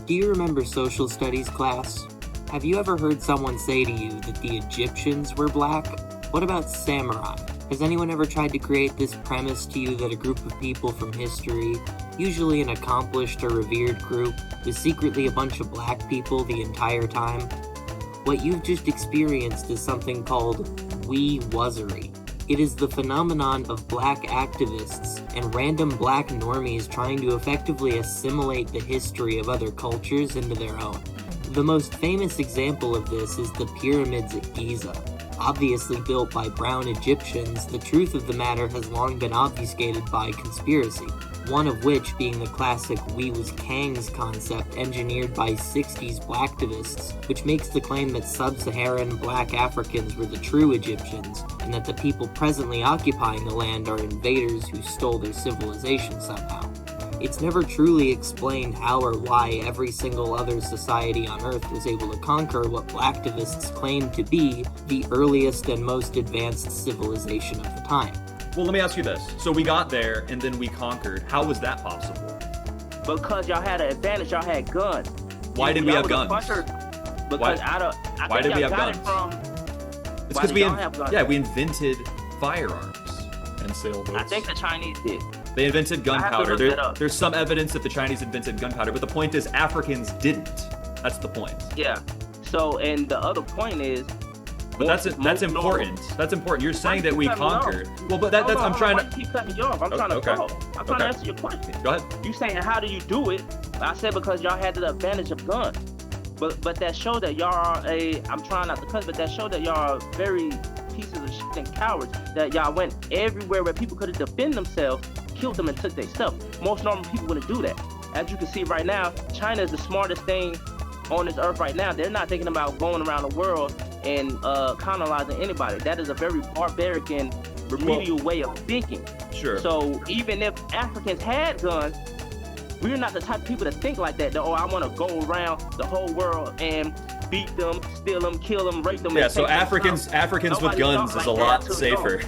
Do you remember social studies class? Have you ever heard someone say to you that the Egyptians were black? What about samurai? Has anyone ever tried to create this premise to you that a group of people from history, usually an accomplished or revered group, was secretly a bunch of black people the entire time? What you've just experienced is something called Wuzzery. It is the phenomenon of black activists and random black normies trying to effectively assimilate the history of other cultures into their own. The most famous example of this is the pyramids at Giza. Obviously built by brown Egyptians, the truth of the matter has long been obfuscated by conspiracy, one of which being the classic "we was Kangs" concept engineered by 60s blacktivists, which makes the claim that sub-Saharan black Africans were the true Egyptians, and that the people presently occupying the land are invaders who stole their civilization somehow. It's never truly explained how or why every single other society on Earth was able to conquer what blacktivists claim to be the earliest and most advanced civilization of the time. Well, let me ask you this. So we got there and then we conquered. How was that possible? Because y'all had an advantage. Y'all had guns. Why did we have guns? Why did we have guns? It's because we invented firearms and sailboats. I think the Chinese did. They invented gunpowder. There's some evidence that the Chinese invented gunpowder, but the point is Africans didn't. That's the point. Yeah. So, and the other point is. But that's important. That's important. You're saying that we conquered. Well, but that's I'm trying to. Keep cutting you off. I'm trying to talk. I'm trying to answer your question. Go ahead. You saying how do you do it? I said because y'all had the advantage of guns. But that show that y'all are I'm trying not to cuss, but that show that y'all are very pieces of shit and cowards. That y'all went everywhere where people could have defended themselves, killed them and took their stuff. Most normal people wouldn't do that. As you can see right now, China is the smartest thing on this earth right now. They're not thinking about going around the world and colonizing anybody. That is a very barbaric and remedial way of thinking. Sure. So even if Africans had guns, we're not the type of people to think like that. I want to go around the whole world and beat them, steal them, kill them, rape them. Yeah. So Africans with guns is a lot safer.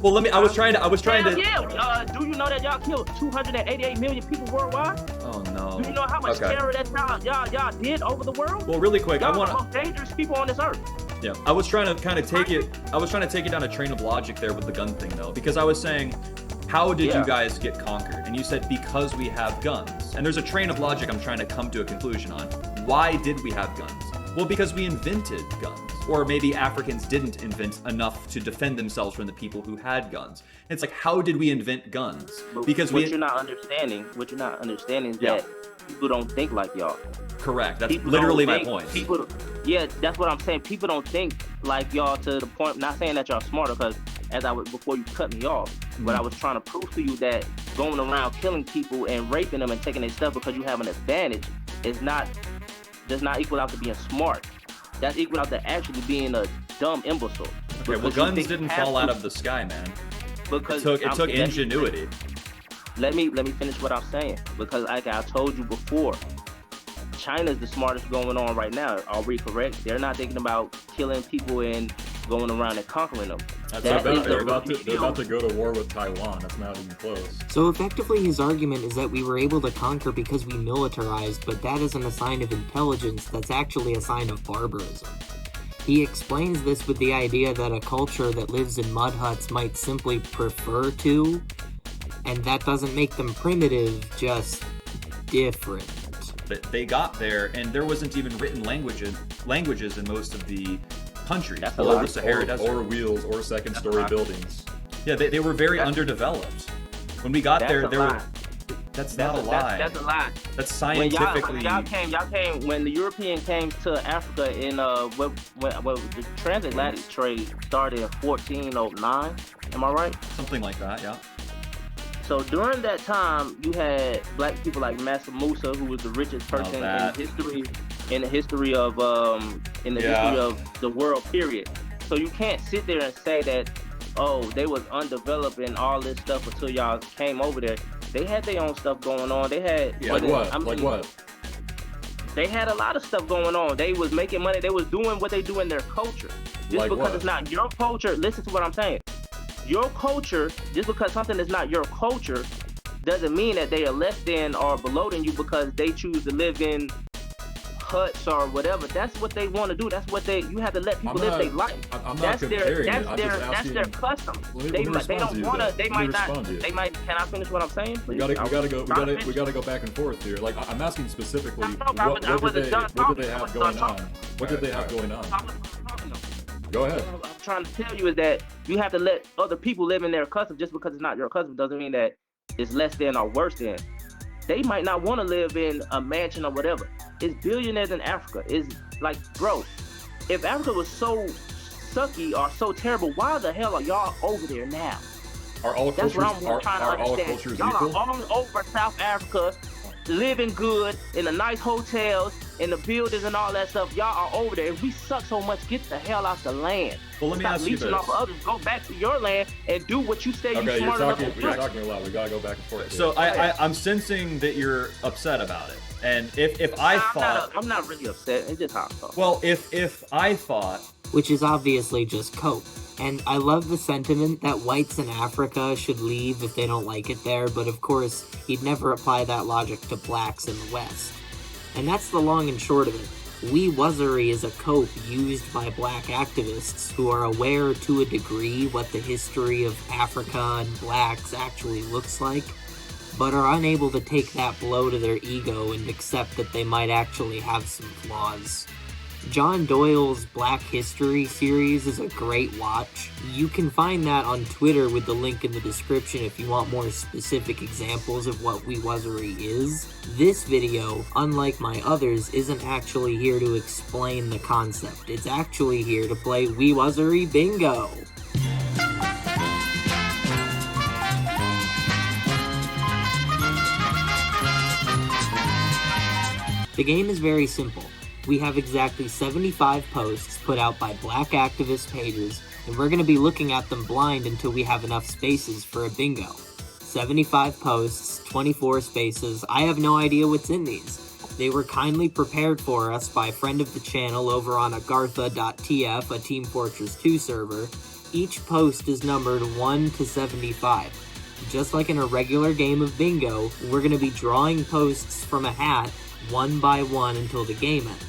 Well, I was trying to. Yeah. Do you know that y'all killed 288 million people worldwide? Oh no. Do you know how much terror that y'all did over the world? Well, really quick, y'all are the most dangerous people on this earth. Yeah, I was trying to kind of take it down a train of logic there with the gun thing though, because I was saying, how did you guys get conquered? And you said because we have guns. And there's a train of logic I'm trying to come to a conclusion on. Why did we have guns? Well, because we invented guns. Or maybe Africans didn't invent enough to defend themselves from the people who had guns. It's like, how did we invent guns? Because what you're not understanding is that people don't think like y'all. Correct. That's literally my point. Yeah, that's what I'm saying. People don't think like y'all to the point. Not saying that y'all smarter, because before you cut me off, but I was trying to prove to you that going around killing people and raping them and taking their stuff because you have an advantage does not equal out to being smart. That's equal out to actually being a dumb imbecile. Okay, well, guns didn't fall out of the sky, man. Because it took ingenuity. Let me finish what I'm saying. Because like I told you before, China's the smartest going on right now. Are we correct? They're not thinking about killing people and going around and conquering them. They're about to go to war with Taiwan. That's not even close. So effectively his argument is that we were able to conquer because we militarized, but that isn't a sign of intelligence, that's actually a sign of barbarism. He explains this with the idea that a culture that lives in mud huts might simply prefer to, and that doesn't make them primitive, just different. They got there, and there wasn't even written languages in most of the countries below the Sahara Desert. Or wheels, or second-story buildings. Yeah, they were very underdeveloped. When we got there, that's not a lie. That's a lie. That's scientifically. When the European came to Africa in when the transatlantic trade started in 1409. Am I right? Something like that, yeah. So during that time, you had black people like Mansa Musa, who was the richest person in the history of the world. Period. So you can't sit there and say that, oh, they was undeveloped and all this stuff until y'all came over there. They had their own stuff going on. They had what? They had a lot of stuff going on. They was making money. They was doing what they do in their culture. Just because it's not your culture. Listen to what I'm saying. Your culture, just because something is not your culture, doesn't mean that they are less than or below than you because they choose to live in huts or whatever. That's what they want to do. That's what you have to let people live their life. I'm not That's comparing their it. I'm just that's asking, their custom. Let me They respond don't to you, want to. though. They Let me might not. respond to you. They might. Can I finish what I'm saying, please? We gotta go back and forth here. Like, I'm asking specifically, what did they have going on? What did they have going on? Go ahead. What I'm trying to tell you is that you have to let other people live in their custom. Just because it's not your custom doesn't mean that it's less than or worse than. They might not want to live in a mansion or whatever. It's billionaires in Africa. It's like, bro, if Africa was so sucky or so terrible, why the hell are y'all over there now? Are all That's cultures, what I'm trying to all understand. cultures Y'all equal? are all over South Africa, living good in the nice hotels, in the buildings and all that stuff. Y'all are over there. If we suck so much, get the hell out the land. Well, let me Stop ask you leeching this. off of others. Go back to your land and do what you say Okay, you smart enough to do. you're talking a lot. We gotta go back and forth. So I'm sensing that you're upset about it. And if I thought, I'm not really upset. It's just how I thought. well, if I thought, which is obviously just cope. And I love the sentiment that whites in Africa should leave if they don't like it there, but of course, he'd never apply that logic to blacks in the West. And that's the long and short of it. Wuzzery is a cope used by black activists who are aware to a degree what the history of Africa and blacks actually looks like, but are unable to take that blow to their ego and accept that they might actually have some flaws. John Doyle's Black History series is a great watch. You can find that on Twitter with the link in the description if you want more specific examples of what Wuzzery is. This video, unlike my others, isn't actually here to explain the concept. It's actually here to play Wuzzery Bingo. The game is very simple. We have exactly 75 posts put out by black activist pages, and we're going to be looking at them blind until we have enough spaces for a bingo. 75 posts, 24 spaces, I have no idea what's in these. They were kindly prepared for us by a friend of the channel over on agartha.tf, a Team Fortress 2 server. Each post is numbered 1 to 75. Just like in a regular game of bingo, we're going to be drawing posts from a hat one by one until the game ends.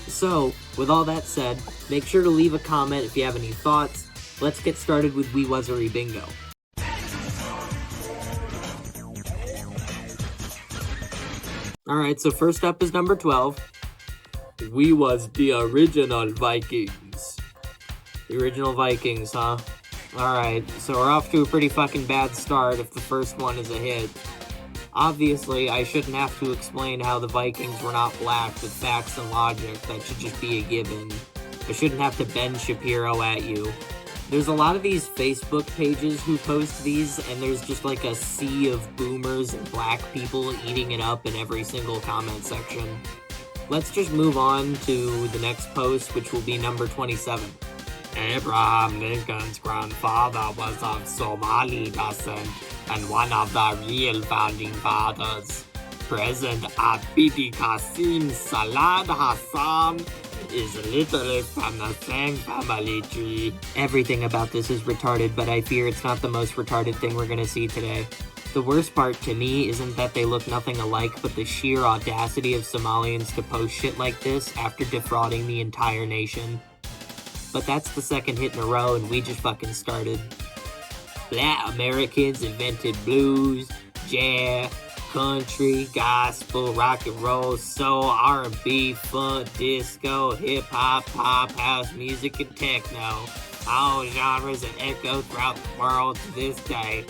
So, with all that said, make sure to leave a comment if you have any thoughts. Let's get started with Wuzzery Bingo. Alright, so first up is number 12. We was the original Vikings. The original Vikings, huh? Alright, so we're off to a pretty fucking bad start if the first one is a hit. Obviously, I shouldn't have to explain how the Vikings were not black with facts and logic. That should just be a given. I shouldn't have to Ben Shapiro at you. There's a lot of these Facebook pages who post these, and there's just like a sea of boomers and black people eating it up in every single comment section. Let's just move on to the next post, which will be number 27. Abraham Lincoln's grandfather was of Somali descent and one of the real founding fathers. President Abidi Qasim Salad Hassan is literally from the same family tree. Everything about this is retarded, but I fear it's not the most retarded thing we're gonna see today. The worst part to me isn't that they look nothing alike, but the sheer audacity of Somalians to post shit like this after defrauding the entire nation. But that's the second hit in a row, and we just fucking started. Black Americans invented blues, jazz, country, gospel, rock and roll, soul, R&B, funk, disco, hip-hop, pop, house music, and techno. All genres that echo throughout the world to this day.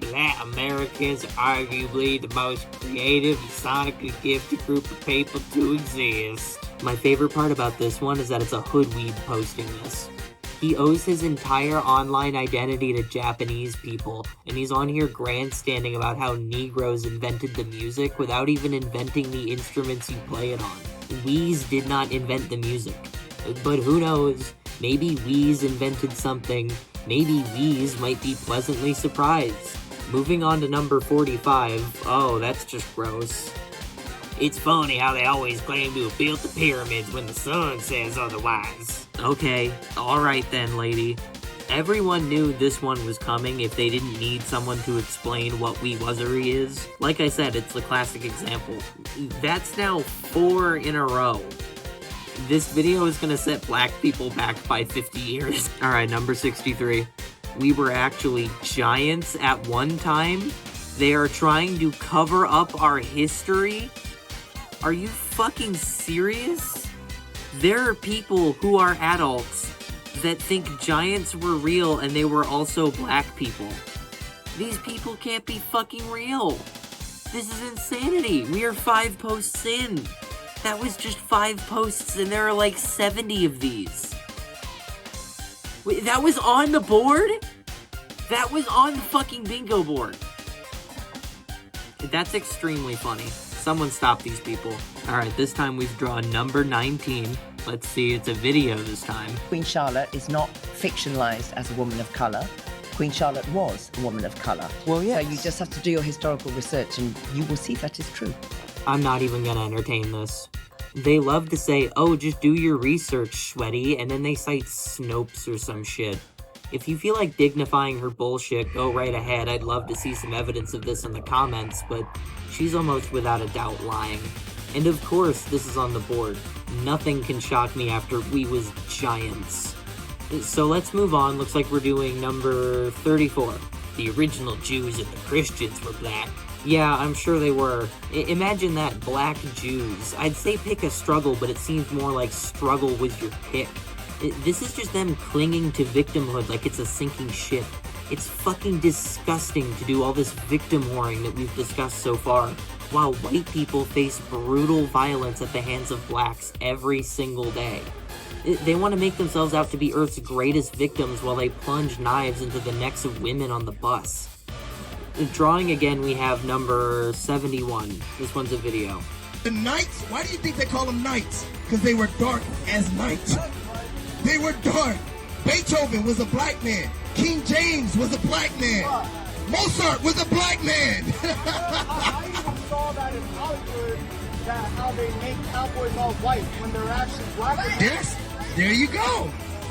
Black Americans are arguably the most creative and sonically gifted group of people to exist. My favorite part about this one is that it's a hoodweed posting this. He owes his entire online identity to Japanese people, and he's on here grandstanding about how Negroes invented the music without even inventing the instruments you play it on. Wheeze did not invent the music. But who knows? Maybe Wheeze invented something. Maybe Wheeze might be pleasantly surprised. Moving on to number 45. Oh, that's just gross. It's funny how they always claim to have built the pyramids when the sun says otherwise. Okay, alright then, lady. Everyone knew this one was coming if they didn't need someone to explain what Wuzzery is. Like I said, it's the classic example. That's now 4 in a row. This video is gonna set black people back by 50 years. Alright, number 63. We were actually giants at one time. They are trying to cover up our history. Are you fucking serious? There are people who are adults that think giants were real and they were also black people. These people can't be fucking real. This is insanity. We are 5 posts in. That was just 5 posts and there are like 70 of these. Wait, that was on the board? That was on the fucking bingo board. That's extremely funny. Someone stop these people. Alright, this time we've drawn number 19. Let's see, it's a video this time. Queen Charlotte is not fictionalized as a woman of color. Queen Charlotte was a woman of color. Well, yes. So you just have to do your historical research and you will see that is true. I'm not even gonna entertain this. They love to say, oh, just do your research, sweaty, and then they cite Snopes or some shit. If you feel like dignifying her bullshit, go right ahead. I'd love to see some evidence of this in the comments, but she's almost without a doubt lying. And of course, this is on the board. Nothing can shock me after we was giants. So let's move on. Looks like we're doing number 34. The original Jews and the Christians were black. Yeah, I'm sure they were. Imagine that, black Jews. I'd say pick a struggle, but it seems more like struggle was your pick. This is just them clinging to victimhood like it's a sinking ship. It's fucking disgusting to do all this victim whoring that we've discussed so far, while white people face brutal violence at the hands of blacks every single day. They want to make themselves out to be Earth's greatest victims while they plunge knives into the necks of women on the bus. Drawing again, we have number 71. This one's a video. The knights, why do you think they call them knights? Because they were dark as night. They were dark. Beethoven was a black man. King James was a black man. Mozart was a black man. I even saw that in Hollywood, that how they make cowboys all white when they're actually black. Yes, there you go.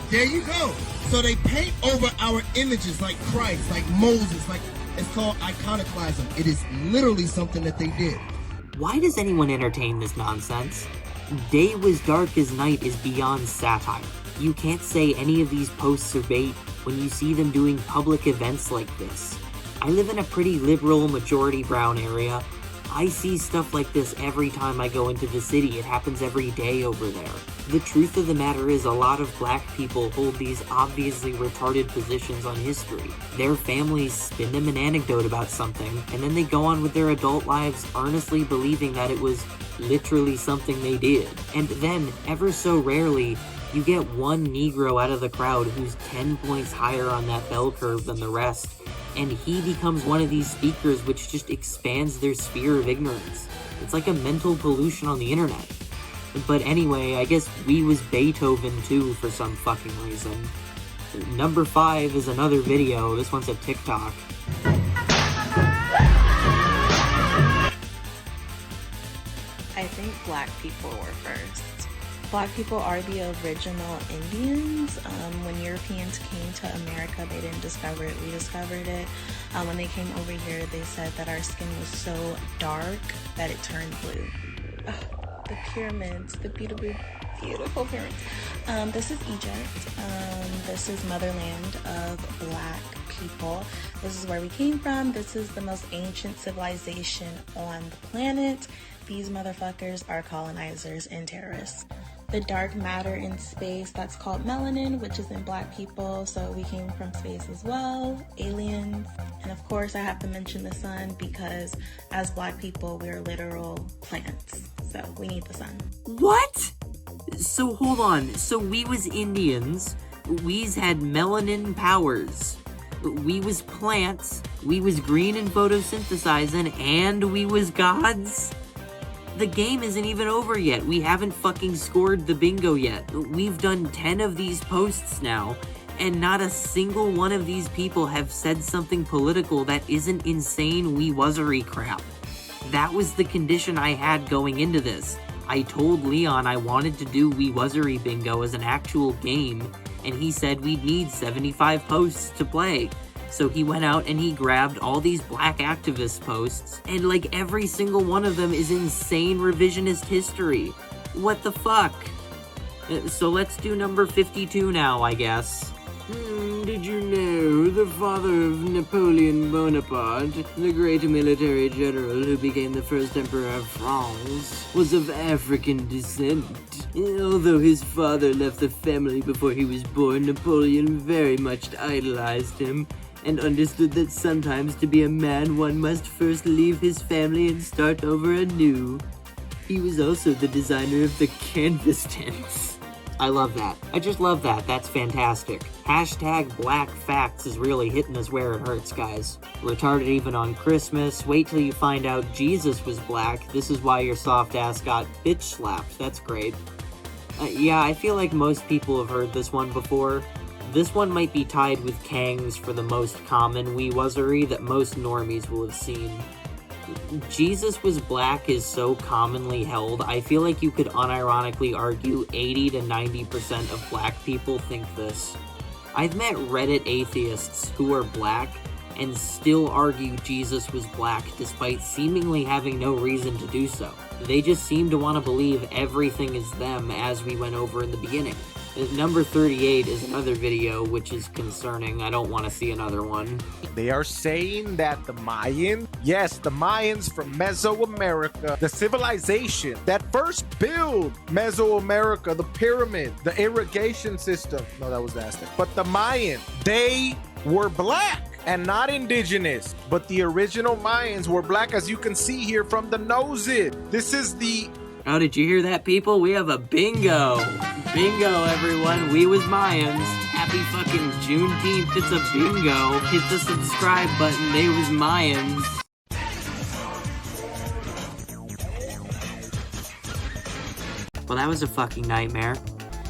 There you go. So they paint over our images like Christ, like Moses, like it's called iconoclasm. It is literally something that they did. Why does anyone entertain this nonsense? Day was dark as night is beyond satire. You can't say any of these posts are bait when you see them doing public events like this. I live in a pretty liberal, majority brown area. I see stuff like this every time I go into the city. It happens every day over there. The truth of the matter is a lot of black people hold these obviously retarded positions on history. Their families spin them an anecdote about something, and then they go on with their adult lives earnestly believing that it was literally something they did. And then, ever so rarely, you get one Negro out of the crowd who's 10 points higher on that bell curve than the rest, and he becomes one of these speakers which just expands their sphere of ignorance. It's like a mental pollution on the internet. But anyway, I guess we was Beethoven too for some fucking reason. Number 5 is another video. This one's a TikTok. I think black people were first. Black people are the original Indians. When Europeans came to America, they didn't discover it, we discovered it. When they came over here, they said that our skin was so dark that it turned blue. Oh, the pyramids, the beautiful, beautiful pyramids. This is Egypt. This is motherland of black people. This is where we came from. This is the most ancient civilization on the planet. These motherfuckers are colonizers and terrorists. The dark matter in space, that's called melanin, which is in black people, so we came from space as well, aliens. And of course I have to mention the sun because as black people, we're literal plants, so we need the sun. What? So hold on, so we was Indians, we's had melanin powers, we was plants, we was green and photosynthesizing, and we was gods? The game isn't even over yet. We haven't fucking scored the bingo yet. We've done 10 of these posts now, and not a single one of these people have said something political that isn't insane Wuzzery crap. That was the condition I had going into this. I told Leon I wanted to do Wuzzery Bingo as an actual game, and he said we'd need 75 posts to play. So he went out and he grabbed all these black activist posts, and like every single one of them is insane revisionist history. What the fuck? So let's do number 52 now, I guess. Did you know the father of Napoleon Bonaparte, the great military general who became the first emperor of France, was of African descent? Although his father left the family before he was born, Napoleon very much idolized him, and understood that sometimes to be a man one must first leave his family and start over anew. He was also the designer of the canvas tents. I love that. I just love that. That's fantastic. Hashtag Black Facts is really hitting us where it hurts, guys. Retarded even on Christmas. Wait till you find out Jesus was black. This is why your soft ass got bitch slapped. That's great. Yeah, I feel like most people have heard this one before. This one might be tied with Kang's for the most common Wuzzery that most normies will have seen. Jesus was black is so commonly held, I feel like you could unironically argue 80 to 90% of black people think this. I've met Reddit atheists who are black and still argue Jesus was black despite seemingly having no reason to do so. They just seem to want to believe everything is them, as we went over in the beginning. Number 38 is another video which is concerning. I don't want to see another one. They are saying that the Mayans, yes, the Mayans from Mesoamerica, the civilization that first built Mesoamerica, the pyramid, the irrigation system. No, that was Aztec. But the Mayan, they were black and not indigenous. But the original Mayans were black, as you can see here from the noses. This is the... Oh, did you hear that, people? We have a bingo. Bingo, everyone. We was Mayans. Happy fucking Juneteenth. It's a bingo. Hit the subscribe button. They was Mayans. Well, that was a fucking nightmare.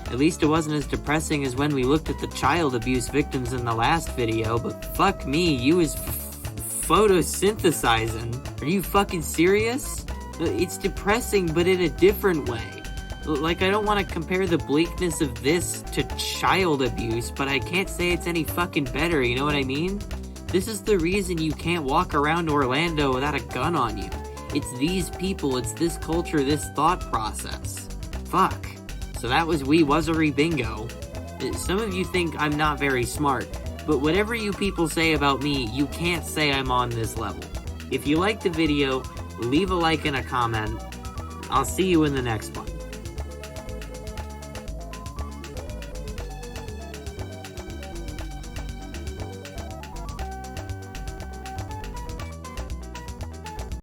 At least it wasn't as depressing as when we looked at the child abuse victims in the last video, but fuck me, you was photosynthesizing. Are you fucking serious? It's depressing, but in a different way. Like, I don't want to compare the bleakness of this to child abuse, but I can't say it's any fucking better, you know what I mean? This is the reason you can't walk around Orlando without a gun on you. It's these people, it's this culture, this thought process. Fuck. So that was Wuzzery Bingo. Some of you think I'm not very smart, but whatever you people say about me, you can't say I'm on this level. If you liked the video, leave a like and a comment. I'll see you in the next one.